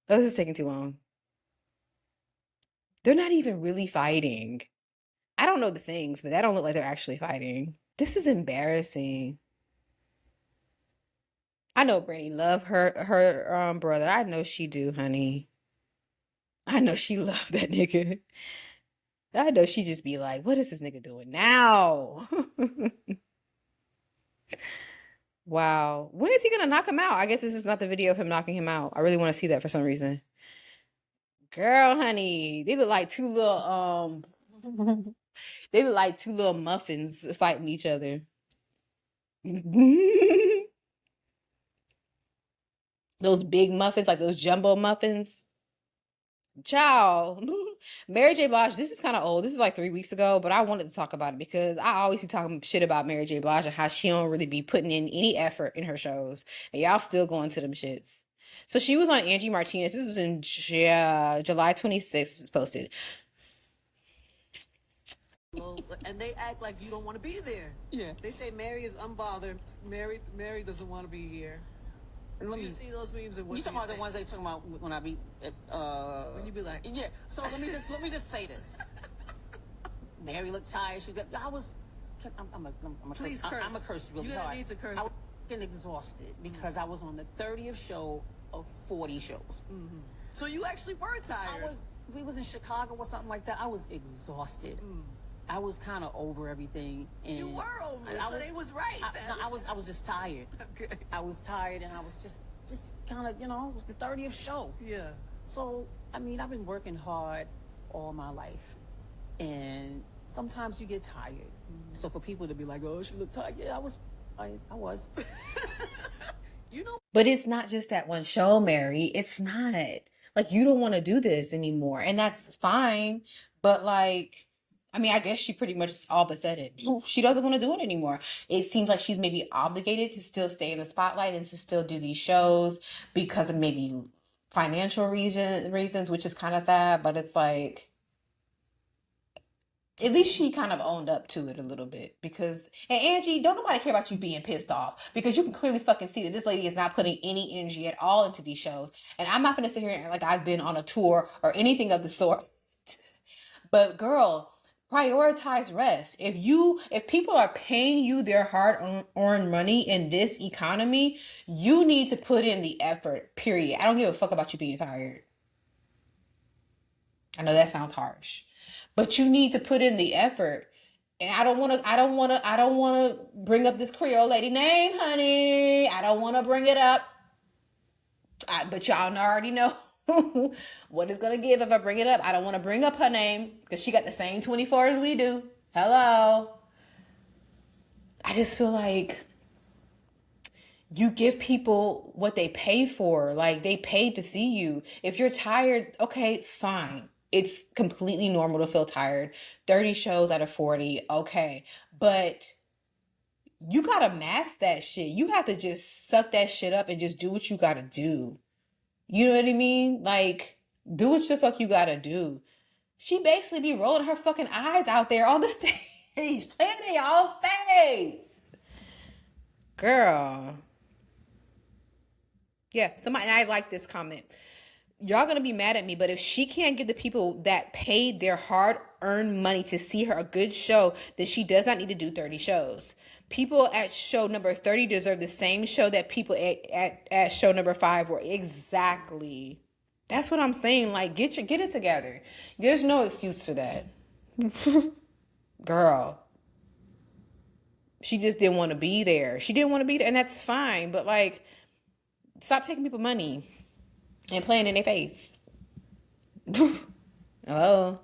Oh, this is taking too long. They're not even really fighting. I don't know the things, but that don't look like they're actually fighting. This is embarrassing. I know Brittany love her brother. I know she do, honey. I know she love that nigga. I know she just be like, what is this nigga doing now? Wow. When is he gonna knock him out? I guess this is not the video of him knocking him out. I really want to see that for some reason. Girl, honey, they look like two little they look like two little muffins fighting each other. Those big muffins, like those jumbo muffins. Child. Mary J. Blige, this is kind of old. This is like 3 weeks ago, but I wanted to talk about it because I always be talking shit about Mary J. Blige and how she don't really be putting in any effort in her shows. And y'all still going to them shits. So she was on Angie Martinez. This was in July 26th. This was posted. And they act like you don't want to be there. Yeah. They say Mary is unbothered. Mary doesn't want to be here. And let You me see those memes and what You do talking about the think? ones they talking about when I be at, When you be like, yeah. So let me just say this. Mary looked tired. She got. I'm a Please curse. curse. I'm a curse really You don't hard. need to curse. I was fucking exhausted because I was on the 30th show of 40 shows. so you actually were tired. We was in Chicago or something like that. I was exhausted. I was kind of over everything. And You were over it, so they was right. I was just tired. Okay. I was tired, and I was just kind of, it was the 30th show. Yeah. So, I mean, I've been working hard all my life, and sometimes you get tired. So for people to be like, "Oh, she looked tired," yeah, I was. But it's not just that one show, Mary. It's not. Like, you don't want to do this anymore. And that's fine. But, like, I mean, I guess she pretty much all but said it. She doesn't want to do it anymore. It seems like she's maybe obligated to still stay in the spotlight and to still do these shows because of maybe financial reasons, which is kind of sad. But it's like, at least she kind of owned up to it a little bit and Angie, don't nobody care about you being pissed off because you can clearly fucking see that this lady is not putting any energy at all into these shows. And I'm not gonna sit here and act like I've been on a tour or anything of the sort. But girl, prioritize rest. If people are paying you their hard-earned money in this economy, you need to put in the effort, period. I don't give a fuck about you being tired. I know that sounds harsh. But you need to put in the effort. And I don't want to bring up this Creole lady name, honey. I don't want to bring it up. But y'all already know what it's going to give if I bring it up. I don't want to bring up her name because she got the same 24 as we do. Hello. I just feel like you give people what they pay for. Like, they paid to see you. If you're tired, okay, fine. It's completely normal to feel tired. 30 shows out of 40, okay. But you gotta mask that shit. You have to just suck that shit up and just do what you gotta do. You know what I mean? Like, do what the fuck you gotta do. She basically be rolling her fucking eyes out there on the stage, playing in y'all face. Girl. Yeah, somebody, and I like this comment. Y'all gonna be mad at me, but if she can't give the people that paid their hard-earned money to see her a good show, then she does not need to do 30 shows. People at show number 30 deserve the same show that people at show number 5 were. Exactly. That's what I'm saying. Like, get it together. There's no excuse for that. Girl. She just didn't want to be there. She didn't want to be there, and that's fine. But like, stop taking people money and playing in their face. Hello.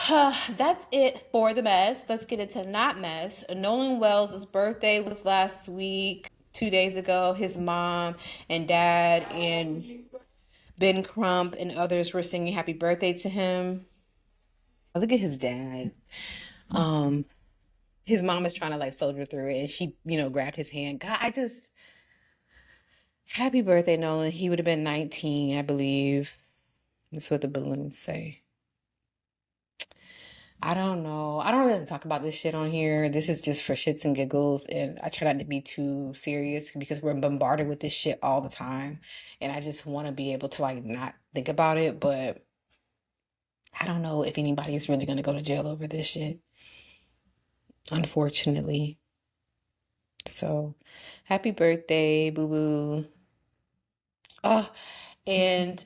That's it for the mess. Let's get into not mess. Nolan Wells' birthday was last week, 2 days ago. His mom and dad and Ben Crump and others were singing happy birthday to him. Look at his dad. Um, his mom is trying to like soldier through it, and she, grabbed his hand. God, happy birthday, Nolan. He would have been 19, I believe. That's what the balloons say. I don't know. I don't really have to talk about this shit on here. This is just for shits and giggles, and I try not to be too serious because we're bombarded with this shit all the time, and I just want to be able to like not think about it, but I don't know if anybody's really gonna go to jail over this shit, unfortunately. So, happy birthday, boo boo. Oh, and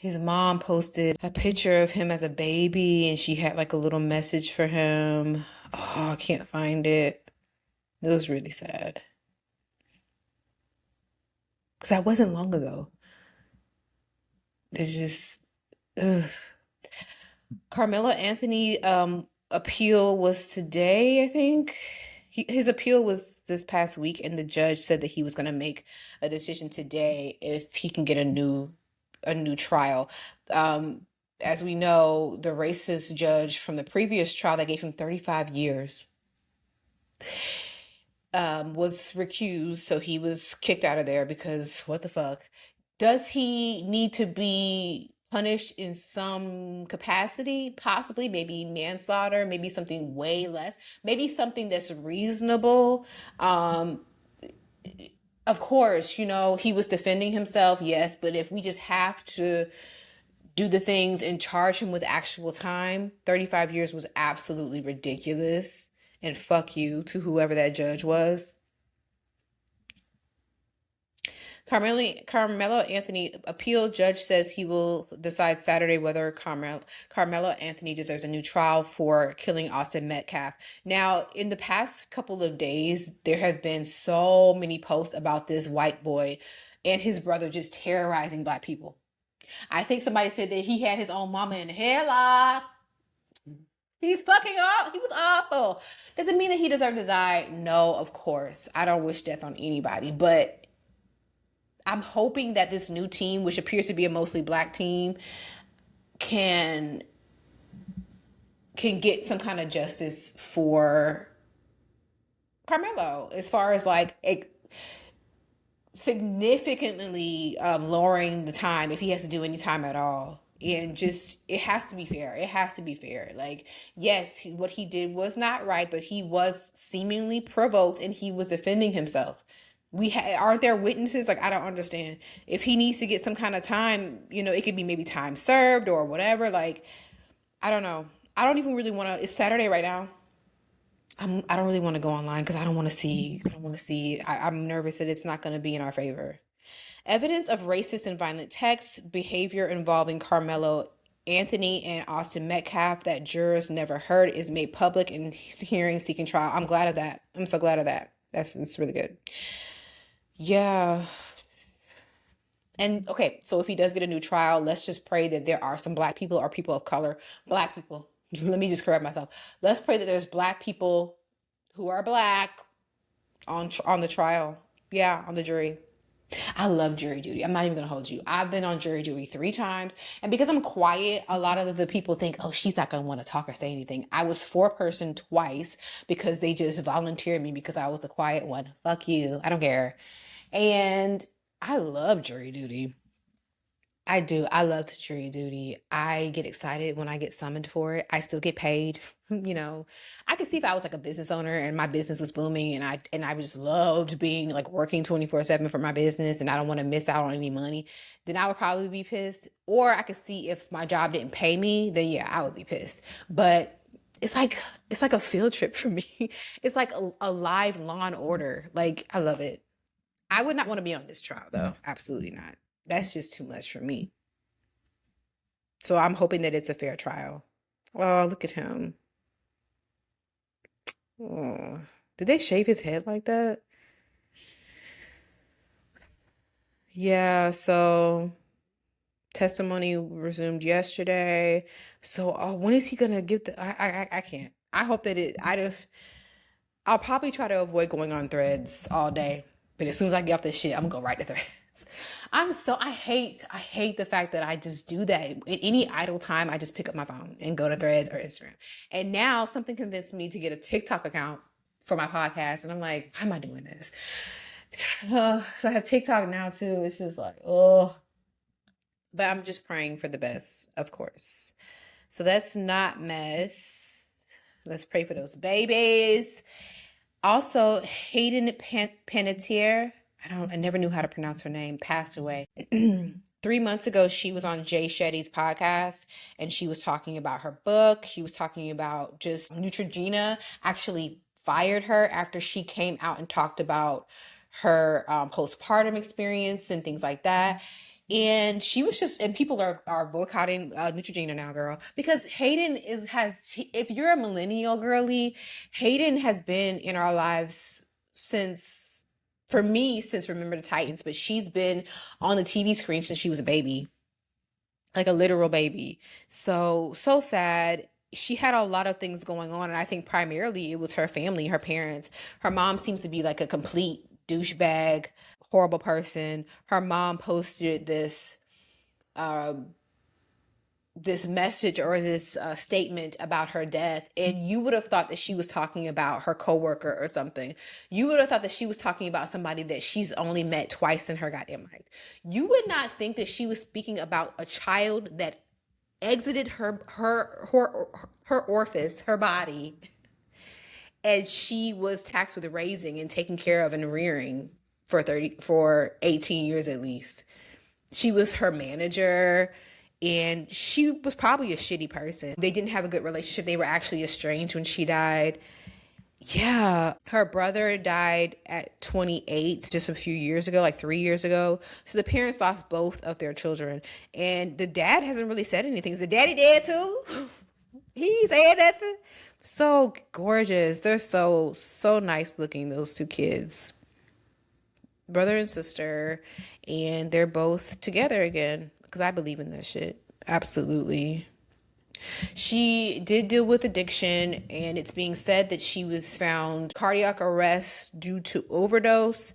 his mom posted a picture of him as a baby, and she had like a little message for him. Oh, I can't find it. It was really sad. Because that wasn't long ago. It's just, ugh. Carmelo Anthony appeal was today, I think. His appeal was this past week, and the judge said that he was going to make a decision today if he can get a new trial. As we know, the racist judge from the previous trial that gave him 35 years was recused, so he was kicked out of there because what the fuck? Does he need to be punished in some capacity? Possibly, maybe manslaughter, maybe something way less, maybe something that's reasonable. Of course, he was defending himself, yes, but if we just have to do the things and charge him with actual time, 35 years was absolutely ridiculous. And fuck you to whoever that judge was. Carmelo Anthony appeal judge says he will decide Saturday whether Carmelo Anthony deserves a new trial for killing Austin Metcalf. Now, in the past couple of days, there have been so many posts about this white boy and his brother just terrorizing black people. I think somebody said that he had his own mama in a headlock. He's fucking off. He was awful. Does it mean that he deserved to die? No, of course. I don't wish death on anybody, but I'm hoping that this new team, which appears to be a mostly black team, can get some kind of justice for Carmelo as far as like significantly lowering the time if he has to do any time at all. And just, it has to be fair. It has to be fair. Like, yes, what he did was not right, but he was seemingly provoked and he was defending himself. Aren't there witnesses? Like, I don't understand. If he needs to get some kind of time, it could be maybe time served or whatever. Like, I don't know. I don't even really want to. It's Saturday right now. I don't really want to go online because I don't want to see. I'm nervous that it's not going to be in our favor. Evidence of racist and violent text behavior involving Carmelo Anthony and Austin Metcalf that jurors never heard is made public in hearing seeking trial. I'm glad of that. I'm so glad of that. It's really good. Yeah. And okay, so if he does get a new trial, let's just pray that there are some black people or people of color, black people. Let me just correct myself. Let's pray that there's black people who are black on the trial. Yeah, on the jury. I love jury duty. I'm not even going to hold you. I've been on jury duty 3 times. And because I'm quiet, a lot of the people think, oh, she's not going to want to talk or say anything. I was 4-person twice because they just volunteered me because I was the quiet one. Fuck you. I don't care. And I love jury duty. I do. I love jury duty. I get excited when I get summoned for it. I still get paid. I could see if I was like a business owner and my business was booming and I just loved being like working 24/7 for my business and I don't want to miss out on any money, then I would probably be pissed. Or I could see if my job didn't pay me, then yeah, I would be pissed. But it's like a field trip for me. It's like a live Law and Order. Like, I love it. I would not want to be on this trial though. Absolutely not. That's just too much for me. So I'm hoping that it's a fair trial. Oh, look at him. Oh. Did they shave his head like that? Yeah, so testimony resumed yesterday. So, when is he gonna give the? I can't. I hope that I'll probably try to avoid going on Threads all day. But as soon as I get off this shit, I'm gonna go right to Threads. I hate the fact that I just do that. In any idle time, I just pick up my phone and go to Threads or Instagram. And now something convinced me to get a TikTok account for my podcast. And I'm like, why am I doing this? So I have TikTok now too. It's just like, oh. But I'm just praying for the best, of course. So that's not mess. Let's pray for those babies. Also, Hayden Panettiere, I never knew how to pronounce her name, passed away. 3 months ago, she was on Jay Shetty's podcast and she was talking about her book. She was talking about just Neutrogena actually fired her after she came out and talked about her postpartum experience and things like that. And she was just, and people are boycotting Neutrogena now, girl, because if you're a millennial girly, Hayden has been in our lives since Remember the Titans, but she's been on the TV screen since she was a baby, like a literal baby. So sad. She had a lot of things going on, and I think primarily it was her family, her parents. Her mom seems to be like a complete douchebag, horrible person. Her mom posted this message or this statement about her death, and you would have thought that she was talking about her coworker or something. You would have thought that she was talking about somebody that she's only met twice in her goddamn life. You would not think that she was speaking about a child that exited her orifice, her body, and she was tasked with raising and taking care of and rearing for 18 years at least. She was her manager, and she was probably a shitty person. They didn't have a good relationship. They were actually estranged when she died. Yeah, her brother died at 28 just a few years ago, like 3 years ago. So the parents lost both of their children, and the dad hasn't really said anything. Is the daddy dead too? He said nothing. So gorgeous. They're so nice looking, those two kids, brother and sister, and they're both together again because I believe in that shit. Absolutely. She did deal with addiction, and it's being said that she was found cardiac arrest due to overdose.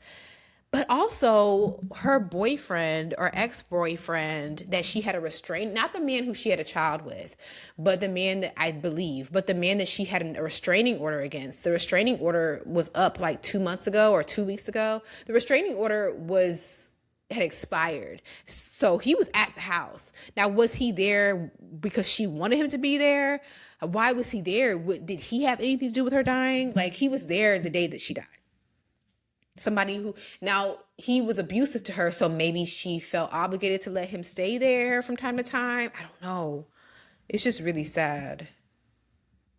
But also her boyfriend or ex-boyfriend that she had not the man who she had a child with, but the man that she had a restraining order against. The restraining order was up like 2 months ago or 2 weeks ago. The restraining order had expired. So he was at the house. Now, was he there because she wanted him to be there? Why was he there? Did he have anything to do with her dying? Like, he was there the day that she died. Somebody who, now he was abusive to her, so maybe she felt obligated to let him stay there from time to time. I don't know. It's just really sad.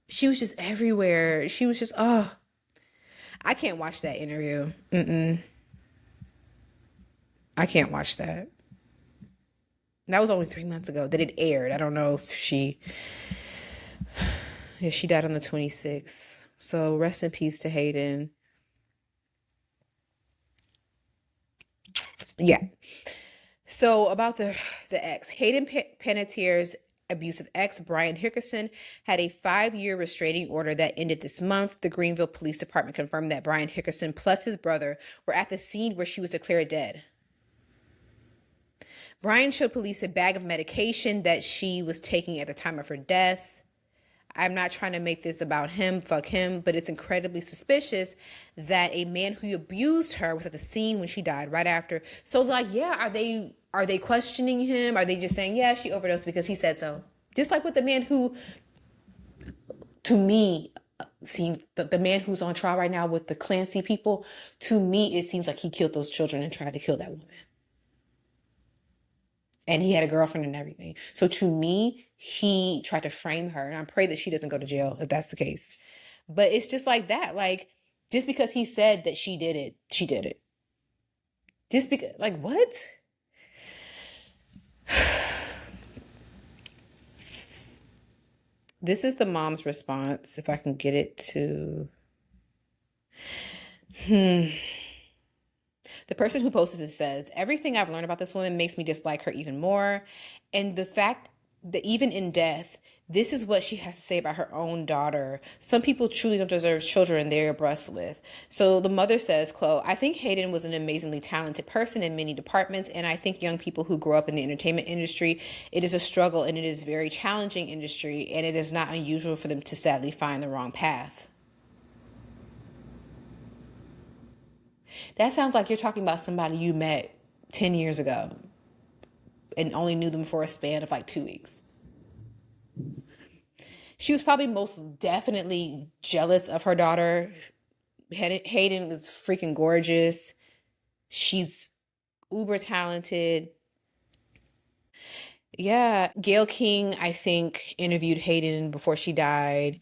She was just everywhere. She was just, I can't watch that interview. I can't watch that. That was only 3 months ago that it aired. I don't know if she died on the 26th. So rest in peace to Hayden. Yeah. So about the ex, Hayden Panettiere's abusive ex, Brian Hickerson, had a 5-year restraining order that ended this month. The Greenville Police Department confirmed that Brian Hickerson plus his brother were at the scene where she was declared dead. Brian showed police a bag of medication that she was taking at the time of her death. I'm not trying to make this about him, fuck him, but it's incredibly suspicious that a man who abused her was at the scene when she died right after. So like, yeah, are they questioning him? Are they just saying, yeah, she overdosed because he said so? Just like with the man who, to me, seems the man who's on trial right now with the Clancy people, to me, it seems like he killed those children and tried to kill that woman. And he had a girlfriend and everything. So to me, he tried to frame her. And I pray that she doesn't go to jail if that's the case. But it's just like that. Like, just because he said that she did it, she did it. Just because, like, what? This is the mom's response, if I can get it to Hmm. The person who posted this says, everything I've learned about this woman makes me dislike her even more. And the fact that even in death, this is what she has to say about her own daughter. Some people truly don't deserve children they're abreast with. So the mother says, quote, I think Hayden was an amazingly talented person in many departments. And I think young people who grow up in the entertainment industry, it is a struggle and it is a very challenging industry. And it is not unusual for them to sadly find the wrong path. That sounds like you're talking about somebody you met 10 years ago and only knew them for a span of like 2 weeks. She was probably most definitely jealous of her daughter. Hayden was freaking gorgeous. She's uber talented. Yeah, Gayle King, I think, interviewed Hayden before she died.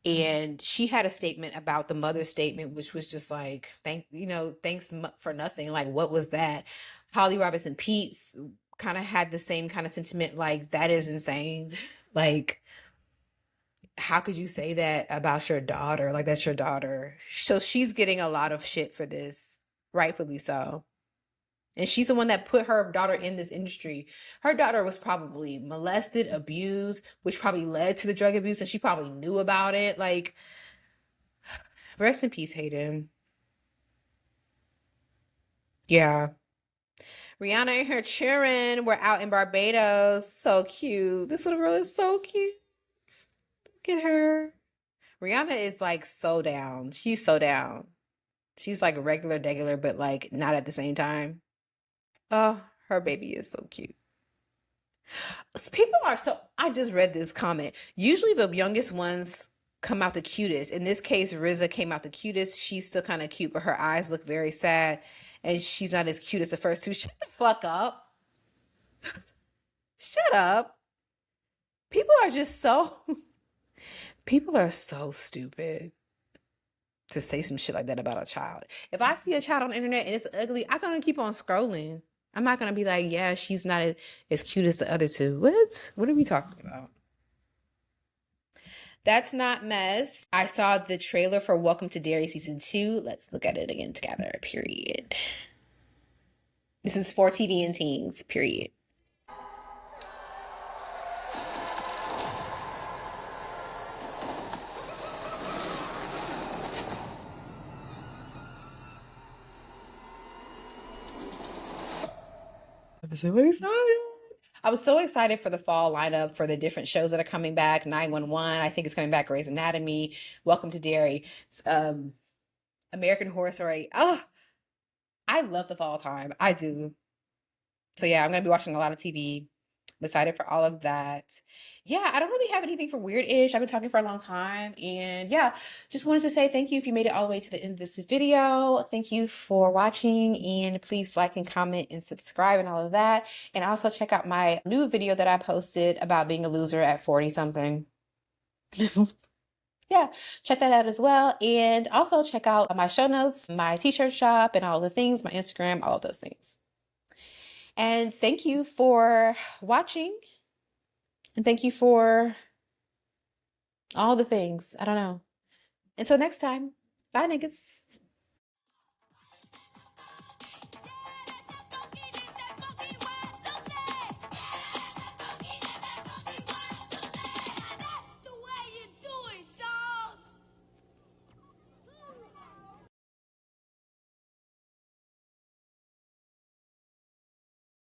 And she had a statement about the mother's statement, which was just like, thanks for nothing. Like, what was that? Holly Robinson Peets kind of had the same kind of sentiment, like, that is insane. Like, how could you say that about your daughter? Like, that's your daughter. So she's getting a lot of shit for this, rightfully so. And she's the one that put her daughter in this industry. Her daughter was probably molested, abused, which probably led to the drug abuse, and she probably knew about it. Like, rest in peace, Hayden. Yeah. Rihanna and her children were out in Barbados. So cute. This little girl is so cute. Look at her. Rihanna is like so down. She's so down. She's like regular, but like not at the same time. Oh, her baby is so cute. People are so, I just read this comment. Usually the youngest ones come out the cutest. In this case, RZA came out the cutest. She's still kind of cute, but her eyes look very sad. And she's not as cute as the first two. Shut the fuck up. Shut up. People are just so, people are so stupid to say some shit like that about a child. If I see a child on the internet and it's ugly, I'm gonna keep on scrolling. I'm not gonna be like, yeah, she's not as cute as the other two. What? What are we talking about? That's not mess. I saw the trailer for Welcome to Dairy Season 2. Let's look at it again together, period. This is for TV and teens, period. I'm so excited. I was so excited for the fall lineup for the different shows that are coming back. 911, I think it's coming back. Grey's Anatomy, Welcome to Dairy, American Horror Story. Oh, I love the fall time. I do. So yeah, I'm gonna be watching a lot of TV. I'm excited for all of that. Yeah, I don't really have anything for weird-ish. I've been talking for a long time. And yeah, just wanted to say thank you if you made it all the way to the end of this video. Thank you for watching. And please like and comment and subscribe and all of that. And also check out my new video that I posted about being a loser at 40 something. Yeah, check that out as well. And also check out my show notes, my t-shirt shop and all the things, my Instagram, all of those things. And thank you for watching. And thank you for all the things. I don't know. Until next time. Bye, niggas.